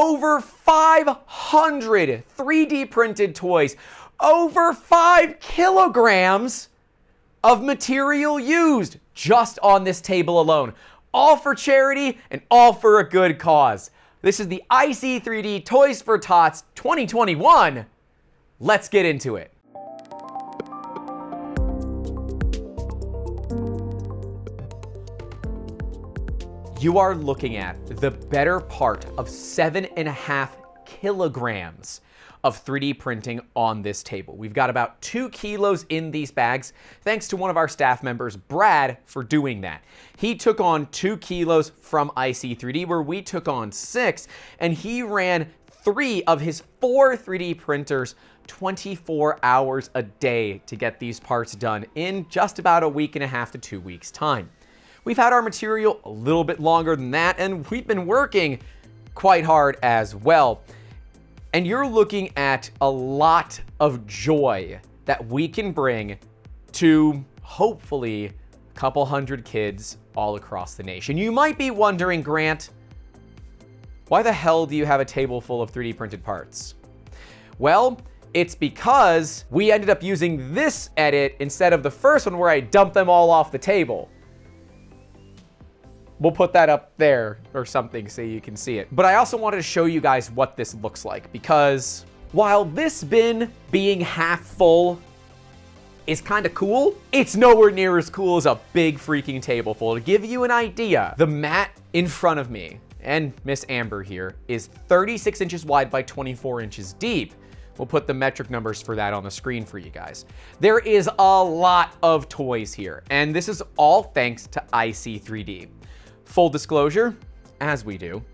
over 500 3D printed toys, over 5 kilograms of material used just on this table alone. All for charity and all for a good cause. This is the IC3D Toys for Tots 2021. Let's get into it. You are looking at the better part of 7.5 kilograms of 3D printing on this table. We've got about 2 kilos in these bags, thanks to one of our staff members, Brad, for doing that. He took on 2 kilos from IC3D, where we took on 6, and he ran 3 of his 4 3D printers 24 hours a day to get these parts done in just about a week and a half to 2 weeks' time. We've had our material a little bit longer than that, and we've been working quite hard as well. And you're looking at a lot of joy that we can bring to hopefully a couple hundred kids all across the nation. You might be wondering, Grant, why the hell do you have a table full of 3D printed parts? Well, it's because we ended up using this edit instead of the first one where I dumped them all off the table. We'll put that up there or something so you can see it. But I also wanted to show you guys what this looks like, because while this bin being half full is kind of cool, it's nowhere near as cool as a big freaking table full. To give you an idea, the mat in front of me, and Miss Amber here, is 36 inches wide by 24 inches deep. We'll put the metric numbers for that on the screen for you guys. There is a lot of toys here, and this is all thanks to IC3D. Full disclosure, as we do,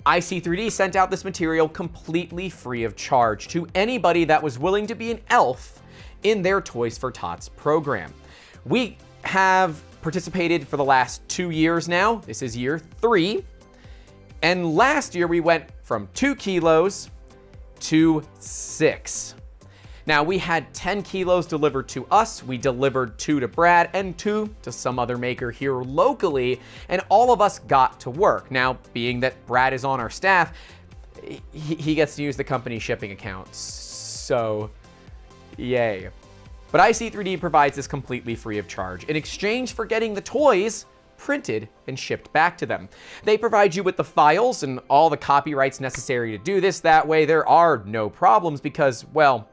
IC3D sent out this material completely free of charge to anybody that was willing to be an elf in their Toys for Tots program. We have participated for the last 2 years now. This is year 3. And last year we went from 2 kilos to 6. Now, we had 10 kilos delivered to us, we delivered 2 to Brad, and 2 to some other maker here locally, and all of us got to work. Now, being that Brad is on our staff, he gets to use the company shipping accounts, so yay. But IC3D provides this completely free of charge in exchange for getting the toys printed and shipped back to them. They provide you with the files and all the copyrights necessary to do this. That way, there are no problems because, well,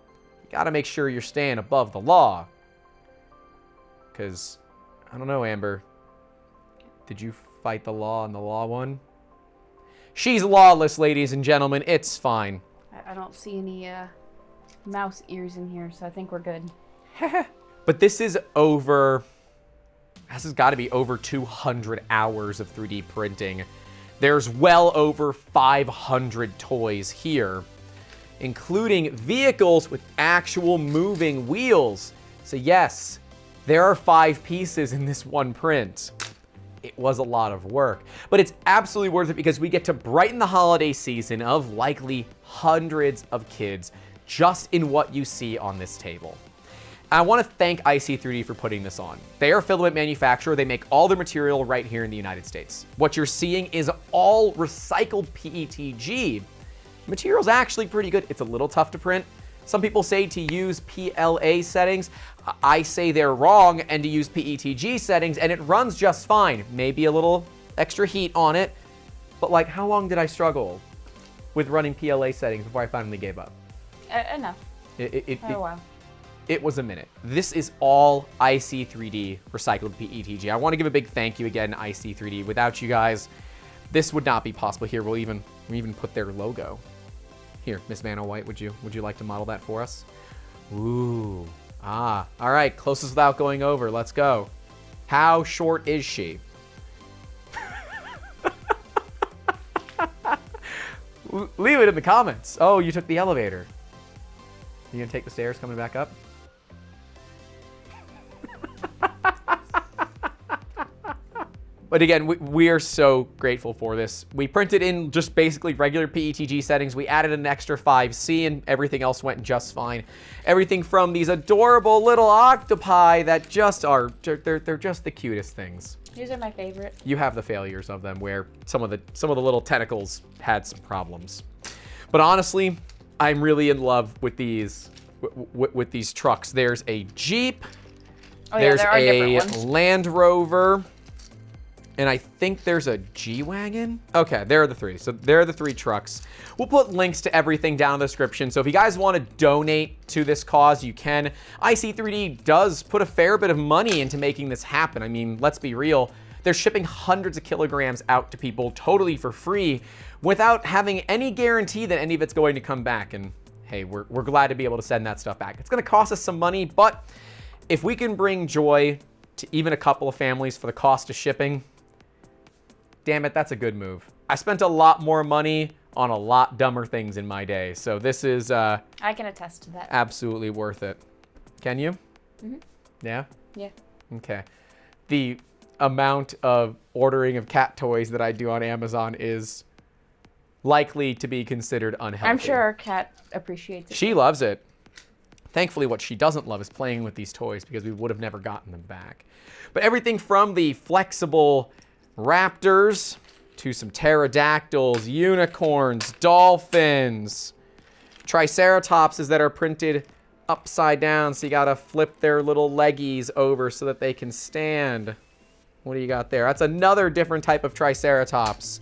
gotta make sure you're staying above the law. Because, I don't know, Amber. Did you fight the law and the law won? She's lawless, ladies and gentlemen. It's fine. I don't see any mouse ears in here, so I think we're good. But this has got to be over 200 hours of 3D printing. There's well over 500 toys here, including vehicles with actual moving wheels. So yes, there are 5 pieces in this one print. It was a lot of work, but it's absolutely worth it because we get to brighten the holiday season of likely hundreds of kids just in what you see on this table. I want to thank IC3D for putting this on. They are a filament manufacturer. They make all their material right here in the United States. What you're seeing is all recycled PETG. Material's actually pretty good. It's a little tough to print. Some people say to use PLA settings. I say they're wrong and to use PETG settings, and it runs just fine. Maybe a little extra heat on it, but like, how long did I struggle with running PLA settings before I finally gave up? Enough. A while. It was a minute. This is all IC3D recycled PETG. I want to give a big thank you again, IC3D. Without you guys, this would not be possible. Here, we even put their logo. Here, Miss Vanna White, would you like to model that for us? Ooh. All right, closest without going over. Let's go. How short is she? Leave it in the comments. Oh, you took the elevator. You gonna take the stairs coming back up? But again, we are so grateful for this. We printed in just basically regular PETG settings. We added an extra 5C and everything else went just fine. Everything from these adorable little octopi that just are, they're just the cutest things. These are my favorite. You have the failures of them where some of the little tentacles had some problems. But honestly, I'm really in love with these with these trucks. There's a Jeep. Oh, yeah, There's there are a different ones. Land Rover. And I think there's a G-Wagon. Okay, there are the three. So there are the three trucks. We'll put links to everything down in the description. So if you guys want to donate to this cause, you can. IC3D does put a fair bit of money into making this happen. I mean, let's be real. They're shipping hundreds of kilograms out to people totally for free without having any guarantee that any of it's going to come back. And hey, we're glad to be able to send that stuff back. It's going to cost us some money, but if we can bring joy to even a couple of families for the cost of shipping, damn it, that's a good move. I spent a lot more money on a lot dumber things in my day, so this is I can attest to that. absolutely worth it. Can you? Mm-hmm. Yeah? Yeah. Okay. The amount of ordering of cat toys that I do on Amazon is likely to be considered unhealthy. I'm sure our cat appreciates it. She loves it. Thankfully, what she doesn't love is playing with these toys because we would have never gotten them back. But everything from the flexible raptors to some pterodactyls, unicorns, dolphins, triceratopses that are printed upside down, so you gotta flip their little leggies over so that they can stand. What do you got there? That's another different type of triceratops.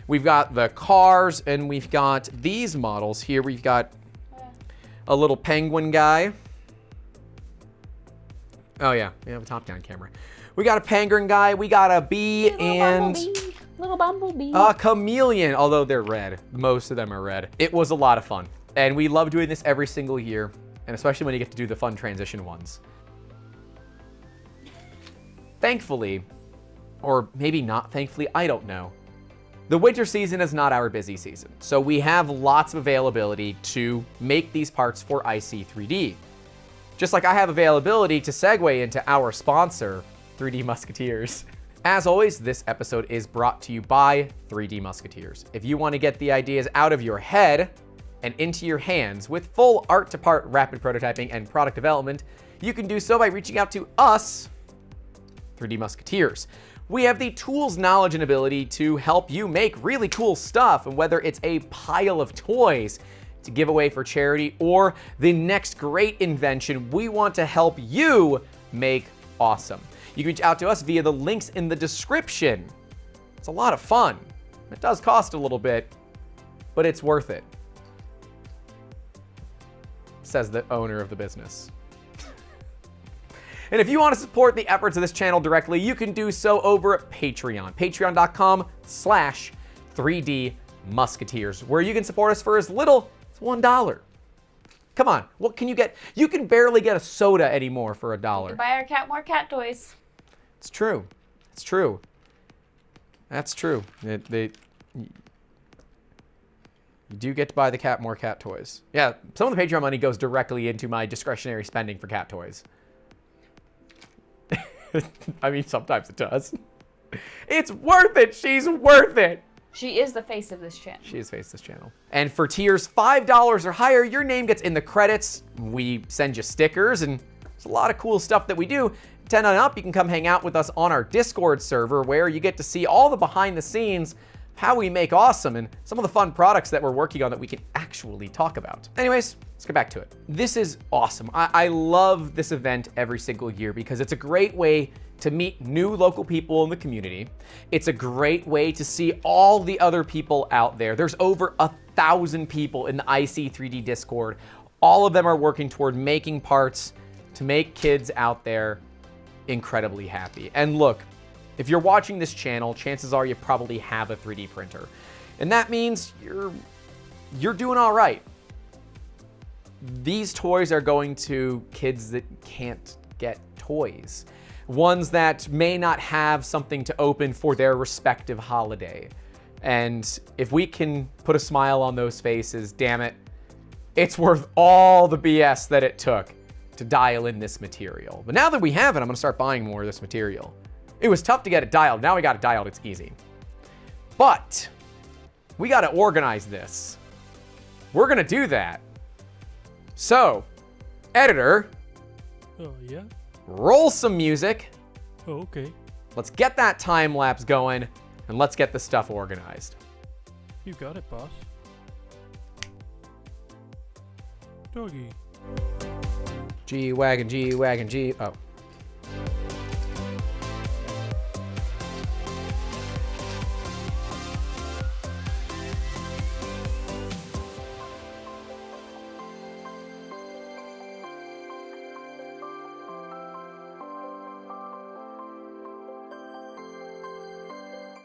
We've got the cars, and we've got these models here. We've got a little penguin guy. Oh yeah, we have a top-down camera. We got a penguin guy, we got a bee, and Little bumblebee. a chameleon, although they're red. Most of them are red. It was a lot of fun, and we love doing this every single year, and especially when you get to do the fun transition ones. Thankfully, or maybe not thankfully, I don't know, the winter season is not our busy season, so we have lots of availability to make these parts for IC3D. Just like I have availability to segue into our sponsor, 3D Musketeers. As always, this episode is brought to you by 3D Musketeers. If you want to get the ideas out of your head and into your hands with full art-to-part rapid prototyping and product development, you can do so by reaching out to us, 3D Musketeers. We have the tools, knowledge, and ability to help you make really cool stuff, and whether it's a pile of toys to give away for charity or the next great invention, we want to help you make awesome. You can reach out to us via the links in the description. It's a lot of fun. It does cost a little bit, but it's worth it, says the owner of the business. And if you want to support the efforts of this channel directly, you can do so over at Patreon. Patreon.com/3D Musketeers, where you can support us for as little as $1. Come on, what can you get? You can barely get a soda anymore for $1. Buy our cat more cat toys. It's true. It's true. That's true. You do get to buy the cat more cat toys. Yeah, some of the Patreon money goes directly into my discretionary spending for cat toys. I mean, sometimes it does. It's worth it. She's worth it. She is the face of this channel. She has faced this channel. And for tiers $5 or higher, your name gets in the credits. We send you stickers, and there's a lot of cool stuff that we do. 10 and up, you can come hang out with us on our Discord server, where you get to see all the behind the scenes, how we make awesome, and some of the fun products that we're working on that we can actually talk about. Anyways, let's get back to it. This is awesome. I love this event every single year because it's a great way to meet new local people in the community. It's a great way to see all the other people out there. There's over 1,000 people in the IC3D Discord. All of them are working toward making parts to make kids out there incredibly happy. And look, if you're watching this channel, chances are you probably have a 3D printer. And that means you're doing all right. These toys are going to kids that can't get toys. Ones that may not have something to open for their respective holiday. And if we can put a smile on those faces, damn it, it's worth all the BS that it took to dial in this material. But now that we have it, I'm gonna start buying more of this material. It was tough to get it dialed. Now we got it dialed, it's easy. But we gotta organize this. We're gonna do that. So, editor, Oh, yeah? roll some music. Oh, okay. let's get that time lapse going, and let's get the stuff organized. You got it, boss. Doggy. G-Wagon, G-Wagon, G... Oh.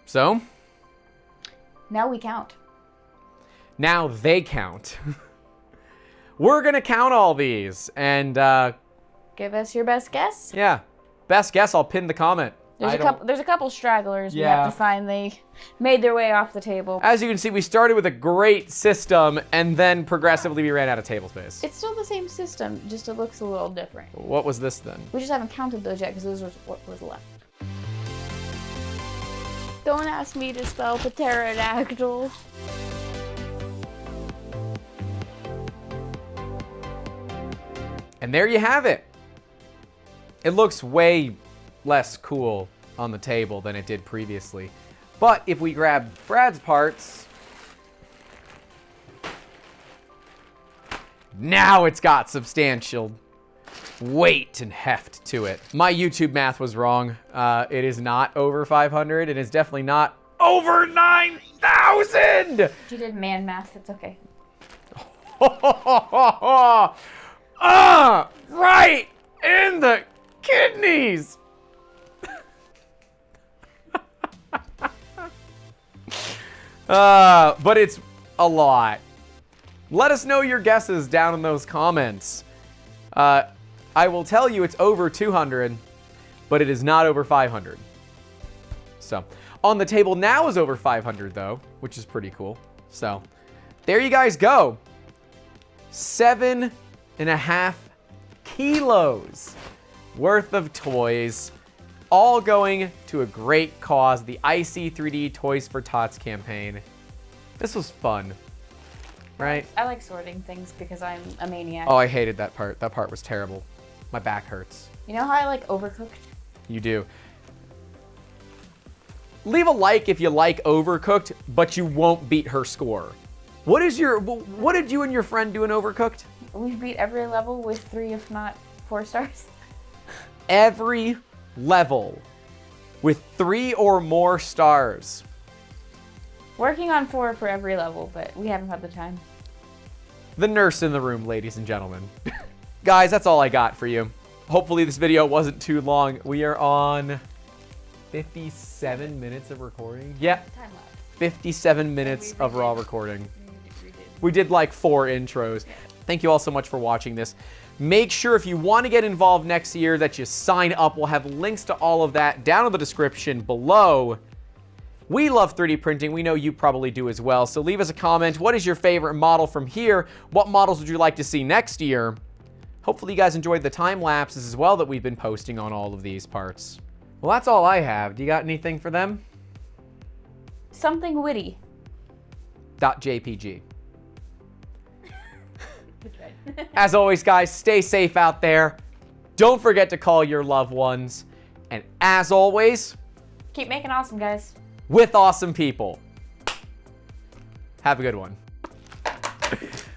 So? Now we count. Now they count. We're gonna count all these, and Give us your best guess. yeah, best guess. I'll pin the comment. There's a couple stragglers we Yeah. have to find. They made their way off the table. As you can see, we started with a great system, and then progressively we ran out of table space. It's still the same system, just it looks a little different. What was this then? We just haven't counted those yet because those was what was left. Don't ask me to spell pterodactyl. And there you have it. It looks way less cool on the table than it did previously. But if we grab Brad's parts, now it's got substantial weight and heft to it. My YouTube math was wrong. It is not over 500. It is definitely not over 9,000. You did man math, it's okay. Right in the kidneys. But it's a lot. Let us know your guesses down in those comments. I will tell you it's over 200, but it is not over 500. So, on the table now is over 500 though, which is pretty cool. So, there you guys go. 7.5 kilos worth of toys, all going to a great cause, the IC3D Toys for Tots campaign. This was fun, right? I like sorting things because I'm a maniac. Oh, I hated that part. That part was terrible. My back hurts. You know how I like Overcooked? You do. Leave a like if you like Overcooked, but you won't beat her score. What did you and your friend do in Overcooked? We beat every level with 3, if not 4 stars. Every level with 3 or more stars. Working on 4 for every level, but we haven't had the time. The nurse in the room, ladies and gentlemen. Guys, that's all I got for you. Hopefully this video wasn't too long. We are on 57 minutes of recording. Yeah, Time lapse. 57 minutes of raw recording. We did like 4 intros. Thank you all so much for watching this. Make sure if you want to get involved next year that you sign up. We'll have links to all of that down in the description below. We love 3D printing. We know you probably do as well. So leave us a comment. What is your favorite model from here? What models would you like to see next year? Hopefully you guys enjoyed the time lapses as well that we've been posting on all of these parts. Well, that's all I have. Do you got anything for them? Something witty. .jpg. As always, guys, stay safe out there. Don't forget to call your loved ones. And as always, Keep making awesome, guys. with awesome people. Have a good one.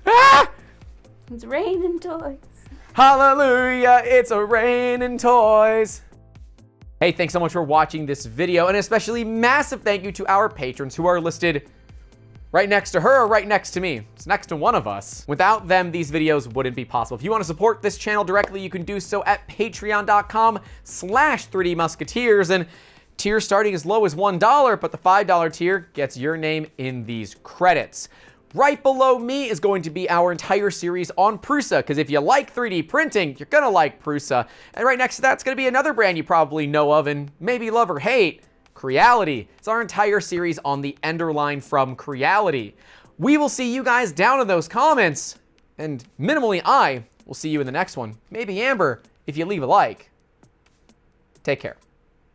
Ah! It's raining toys. Hallelujah, it's a raining toys. Hey, thanks so much for watching this video, and especially massive thank you to our patrons who are listed right next to her or right next to me. It's next to one of us. Without them, these videos wouldn't be possible. If you want to support this channel directly, you can do so at patreon.com/3D Musketeers, and tiers starting as low as $1, but the $5 tier gets your name in these credits. Right below me is going to be our entire series on Prusa, because if you like 3D printing, you're gonna like Prusa. And right next to that's gonna be another brand you probably know of and maybe love or hate, Creality. It's our entire series on the Ender line from Creality. We will see you guys down in those comments, and minimally I will see you in the next one. Maybe Amber, if you leave a like. Take care.